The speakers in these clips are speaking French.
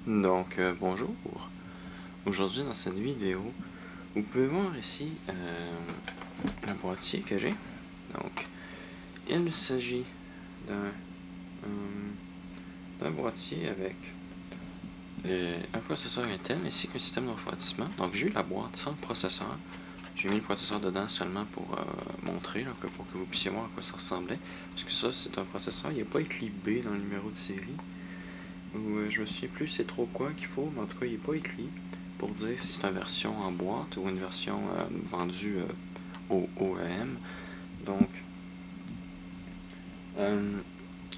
Donc, bonjour. Aujourd'hui, dans cette vidéo, vous pouvez voir ici le boîtier que j'ai. Donc, il s'agit d'un boîtier avec un processeur Intel ainsi qu'un système de refroidissement. Donc, j'ai eu la boîte sans le processeur. J'ai mis le processeur dedans seulement pour montrer, là, pour que vous puissiez voir à quoi ça ressemblait. Parce que ça, c'est un processeur, il n'est pas écrit B dans le numéro de série. Ou je me souviens plus c'est trop quoi qu'il faut, mais en tout cas, il n'est pas écrit pour dire si c'est une version en boîte ou une version vendue au OEM. Donc,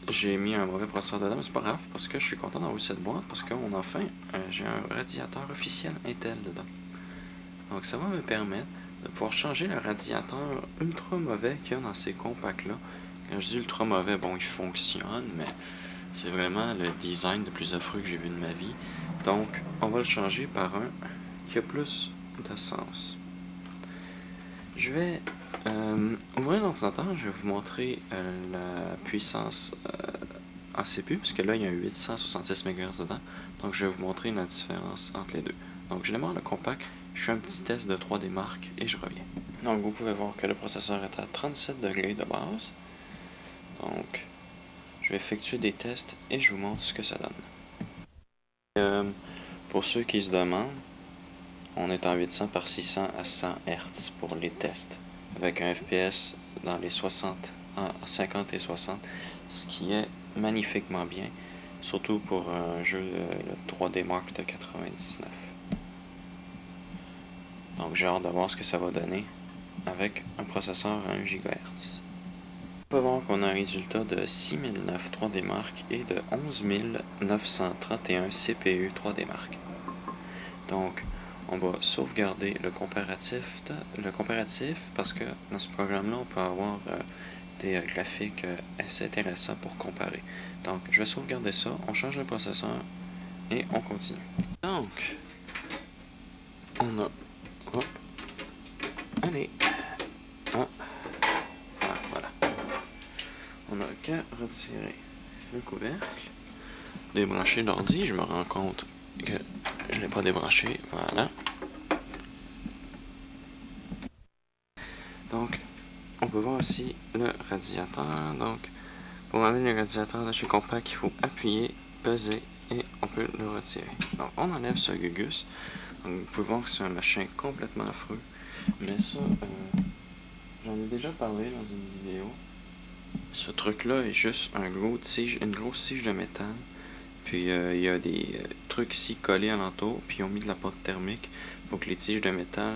j'ai mis un mauvais processeur dedans, mais c'est pas grave parce que je suis content d'avoir cette boîte parce qu'on enfin, j'ai un radiateur officiel Intel dedans. Donc, ça va me permettre de pouvoir changer le radiateur ultra mauvais qu'il y a dans ces compacts-là. Quand je dis ultra mauvais, bon, il fonctionne, mais c'est vraiment le design le plus affreux que j'ai vu de ma vie. Donc, on va le changer par un qui a plus de sens. Je vais ouvrir l'ordinateur, je vais vous montrer la puissance en CPU, parce que là, il y a un 866 MHz dedans. Donc, je vais vous montrer la différence entre les deux. Donc, je démarre le compact, je fais un petit test de 3D Mark et je reviens. Donc, vous pouvez voir que le processeur est à 37 degrés de base. Donc, je vais effectuer des tests et je vous montre ce que ça donne. Pour ceux qui se demandent, on est en 800 par 600 à 100 Hz pour les tests, avec un FPS dans les 50 et 60, ce qui est magnifiquement bien, surtout pour un jeu le 3D Mark de 99. Donc j'ai hâte de voir ce que ça va donner avec un processeur à 1 GHz. On peut voir qu'on a un résultat de 6009 3D Mark et de 11931 CPU 3D Mark. Donc, on va sauvegarder le comparatif parce que dans ce programme-là, on peut avoir des graphiques assez intéressants pour comparer. Donc, je vais sauvegarder ça, on change le processeur et on continue. Donc, on a... Hop, allez. Voilà. On n'a qu'à retirer le couvercle, débrancher l'ordi, je me rends compte que je ne l'ai pas débranché, voilà. Donc, on peut voir aussi le radiateur. Donc, pour enlever le radiateur de chez Compaq, il faut appuyer, peser et on peut le retirer. Donc, on enlève ce gugus. Donc, vous pouvez voir que c'est un machin complètement affreux. Mais ça, j'en ai déjà parlé dans une vidéo. Ce truc-là est juste une grosse tige de métal. Puis il y a des trucs ici collés alentour, puis ils ont mis de la pâte thermique pour que les tiges de métal,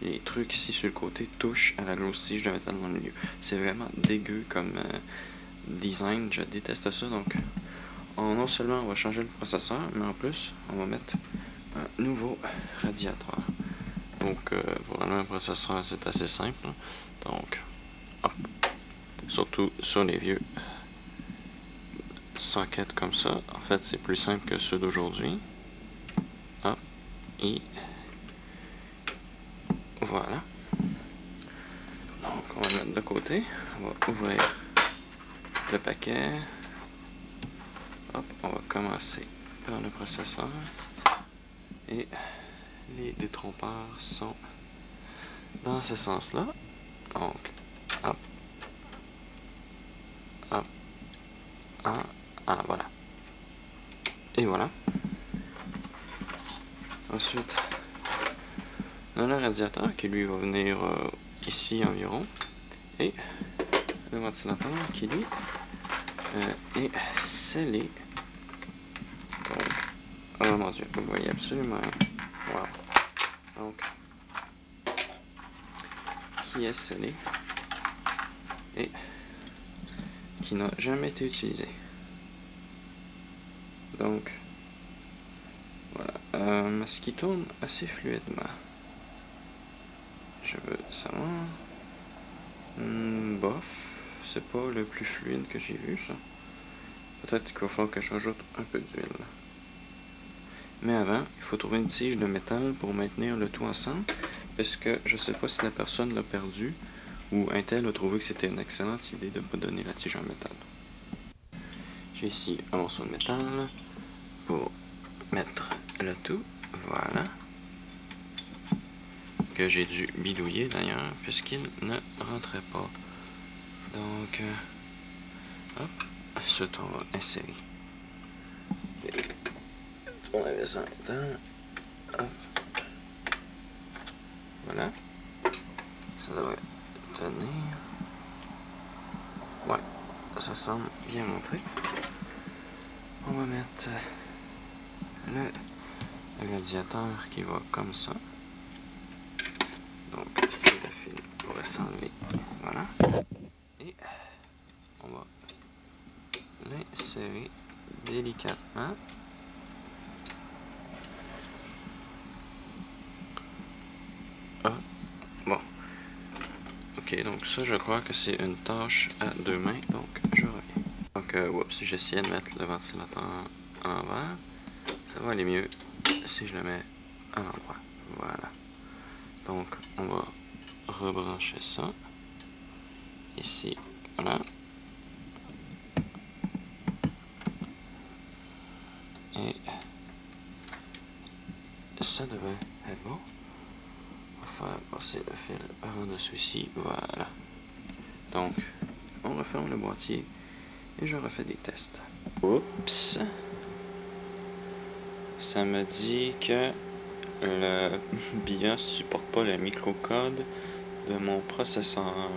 les trucs ici sur le côté touchent à la grosse tige de métal dans le milieu. C'est vraiment dégueu comme design, je déteste ça. Donc non seulement on va changer le processeur, mais en plus on va mettre un nouveau radiateur. Donc voilà, un processeur c'est assez simple. Donc hop, surtout sur les vieux socket comme ça, en fait c'est plus simple que ceux d'aujourd'hui. Hop, et voilà. Donc on va le mettre de côté, on va ouvrir le paquet. Hop, on va commencer par le processeur et les détrompeurs sont dans ce sens là. Donc hop, hop, voilà. Et voilà. Ensuite, on a le radiateur qui lui va venir ici environ. Et le ventilateur qui lui est scellé. Donc, oh mon dieu, vous voyez absolument. Wow. Donc, qui est scellé et qui n'a jamais été utilisé. Donc, voilà, ce qui tourne assez fluidement. Je veux savoir. Bof, c'est pas le plus fluide que j'ai vu, ça. Peut-être qu'il va falloir que je rajoute un peu d'huile. Mais avant, il faut trouver une tige de métal pour maintenir le tout ensemble, parce que je sais pas si la personne l'a perdu ou Intel a trouvé que c'était une excellente idée de ne pas donner la tige en métal. J'ai ici un morceau de métal pour mettre le tout. Voilà. Que j'ai dû bidouiller d'ailleurs, puisqu'il ne rentrait pas. Donc, hop, ensuite on va insérer. On avait ça en temps. Hop. Voilà. Ça devrait tenir. Ouais, ça semble bien montré. On va mettre le radiateur qui va comme ça. Donc, c'est le fil pourrait s'enlever. Voilà. Et on va l'insérer délicatement. Ah, bon. Ok, donc ça, je crois que c'est une tâche à deux mains, donc je reviens. Donc, oups, j'essayais de mettre le ventilateur à l'envers. Ça va aller mieux si je le mets à l'endroit. Voilà. Donc, on va rebrancher ça. Ici, voilà. Et ça devrait être bon. On va faire passer le fil par en dessous ici. Voilà. Donc, on referme le boîtier et je refais des tests. Oups! Ça me dit que le BIOS supporte pas le microcode de mon processeur.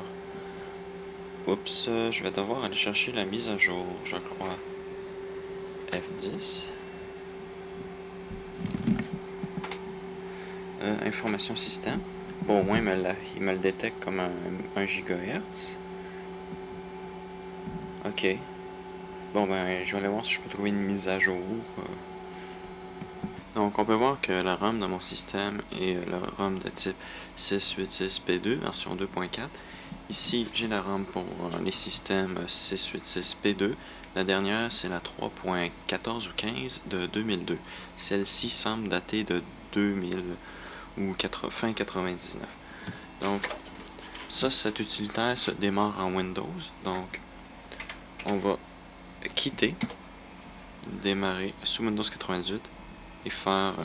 Oups, je vais devoir aller chercher la mise à jour, je crois. F10. Information système. Bon, au moins, il me le détecte comme un GHz. Ok. Bon, ben, je vais aller voir si je peux trouver une mise à jour. Donc, on peut voir que la ROM de mon système est la ROM de type 686P2, version 2.4. Ici, j'ai la ROM pour les systèmes 686P2. La dernière, c'est la 3.14 ou 15 de 2002. Celle-ci semble dater de 2000 ou fin 99. Donc, ça, cet utilitaire se démarre en Windows. Donc, on va quitter, démarrer sous Windows 98 et faire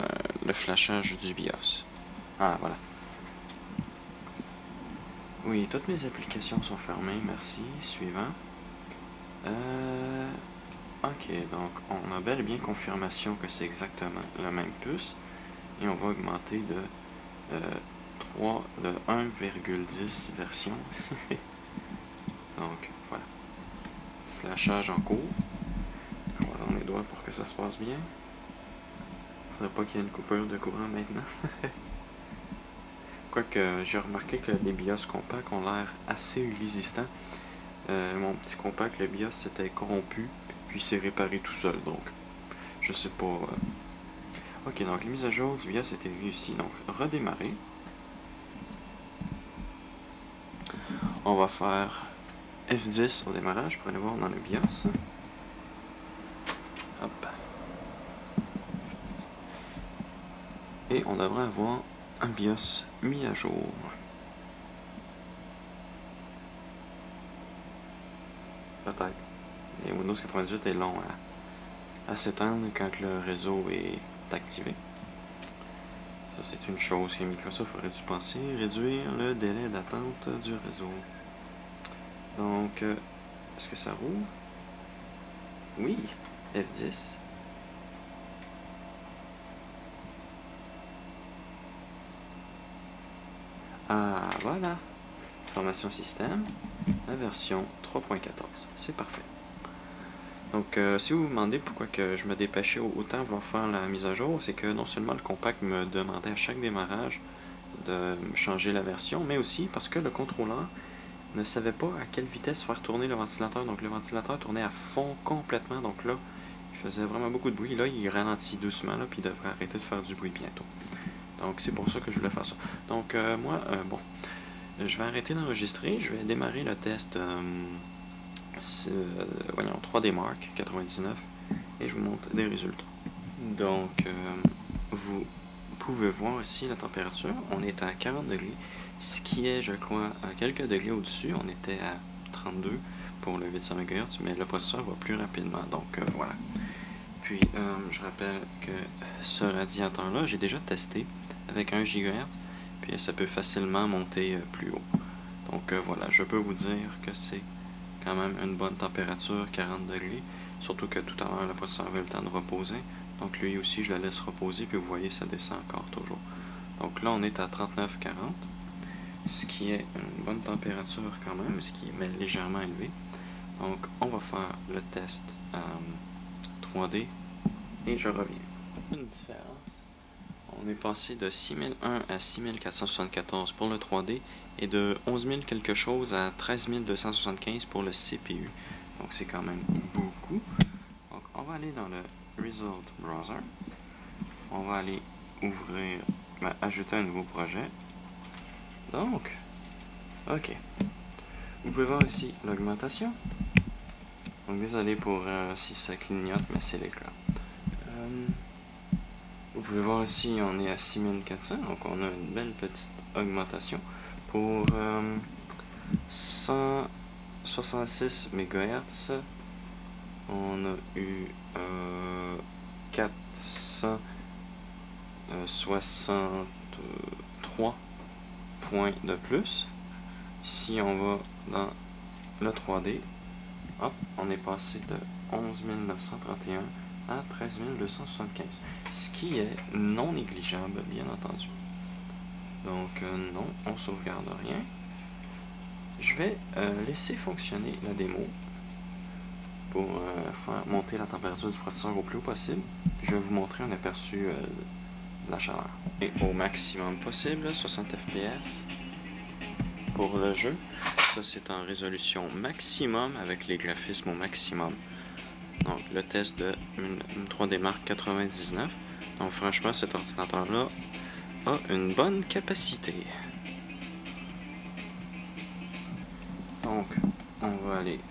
le flashage du BIOS. Ah, voilà. Oui, toutes mes applications sont fermées, merci. Suivant. Ok, donc on a bel et bien confirmation que c'est exactement la même puce. Et on va augmenter de 1,10 version. Donc, voilà. Flashage en cours. Croisons les doigts pour que ça se passe bien. Faudrait pas qu'il y ait une coupure de courant maintenant. Quoique, j'ai remarqué que les BIOS compacts ont l'air assez résistants. Mon petit compact, le BIOS s'était corrompu, puis s'est réparé tout seul, donc je sais pas. Ok, donc la mise à jour du BIOS était réussie, donc redémarrer. On va faire F10 au démarrage pour aller voir dans le BIOS. Hop. Et on devrait avoir un BIOS mis à jour. Peut-être. Et Windows 98 est long à s'éteindre quand le réseau est activé. Ça, c'est une chose que Microsoft aurait dû penser, réduire le délai d'attente du réseau. Donc, est-ce que ça roule? Oui, F10. Ah, voilà. Formation système, la version 3.14. C'est parfait. Donc, si vous vous demandez pourquoi que je me dépêchais autant vouloir faire la mise à jour, c'est que non seulement le compact me demandait à chaque démarrage de changer la version, mais aussi parce que le contrôleur ne savait pas à quelle vitesse faire tourner le ventilateur. Donc, le ventilateur tournait à fond complètement. Donc là, il faisait vraiment beaucoup de bruit. Là, il ralentit doucement, là, puis il devrait arrêter de faire du bruit bientôt. Donc, c'est pour ça que je voulais faire ça. Donc, moi, bon, je vais arrêter d'enregistrer. Je vais démarrer le test, voyons, 3D Mark 99, et je vous montre des résultats. Donc, vous pouvez voir ici la température. On est à 40 degrés, ce qui est, je crois, à quelques degrés au-dessus. On était à 32 pour le 800 MHz, mais le processeur va plus rapidement, donc voilà. Puis, je rappelle que ce radiateur-là, j'ai déjà testé avec 1 GHz, puis ça peut facilement monter plus haut. Donc voilà, je peux vous dire que c'est quand même une bonne température, 40 degrés, surtout que tout à l'heure, le processeur avait le temps de reposer. Donc lui aussi, je le laisse reposer, puis vous voyez, ça descend encore toujours. Donc là, on est à 39-40, ce qui est une bonne température quand même, ce qui est légèrement élevé. Donc, on va faire le test 3D et je reviens. Une différence. On est passé de 6001 à 6474 pour le 3D et de 11 000 quelque chose à 13 275 pour le CPU. Donc, c'est quand même beaucoup. Donc, on va aller dans le Result Browser. On va aller ouvrir, ajouter un nouveau projet. Donc, ok. Vous pouvez voir ici l'augmentation. Donc désolé pour si ça clignote, mais c'est le cas. Vous pouvez voir ici, on est à 6400, donc on a une belle petite augmentation. Pour 166 MHz, on a eu 463 points de plus. Si on va dans le 3D, hop, on est passé de 11 931 à 13 275, ce qui est non négligeable, bien entendu. Donc non, on sauvegarde rien. Je vais laisser fonctionner la démo pour faire monter la température du processeur au plus haut possible. Puis je vais vous montrer un aperçu de la chaleur. Et au maximum possible, 60 FPS pour le jeu. Ça, c'est en résolution maximum avec les graphismes au maximum. Donc, le test de une 3D Mark 99. Donc, franchement, cet ordinateur-là a une bonne capacité. Donc, on va aller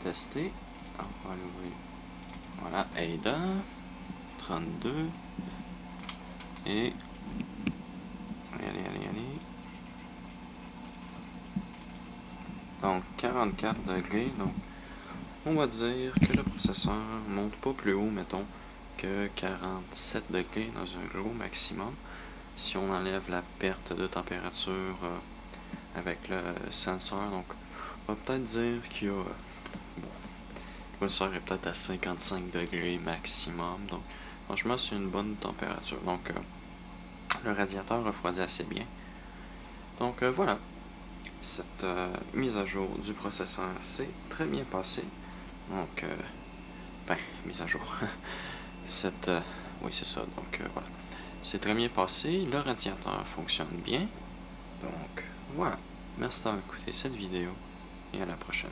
tester. On va l'ouvrir. Voilà, Ada 32. Et allez. Donc, 44 degrés. Donc, on va dire que le processeur monte pas plus haut, mettons, que 47 degrés dans un gros maximum. Si on enlève la perte de température avec le sensor, donc on va peut-être dire qu'il y a... le processeur est peut-être à 55 degrés maximum. Donc, franchement, c'est une bonne température. Donc, le radiateur refroidit assez bien. Donc, voilà. Cette mise à jour du processeur s'est très bien passée. Donc, mise à jour. Oui, c'est ça. Donc, voilà. C'est très bien passé. Le radiateur fonctionne bien. Donc, voilà. Merci d'avoir écouté cette vidéo et à la prochaine.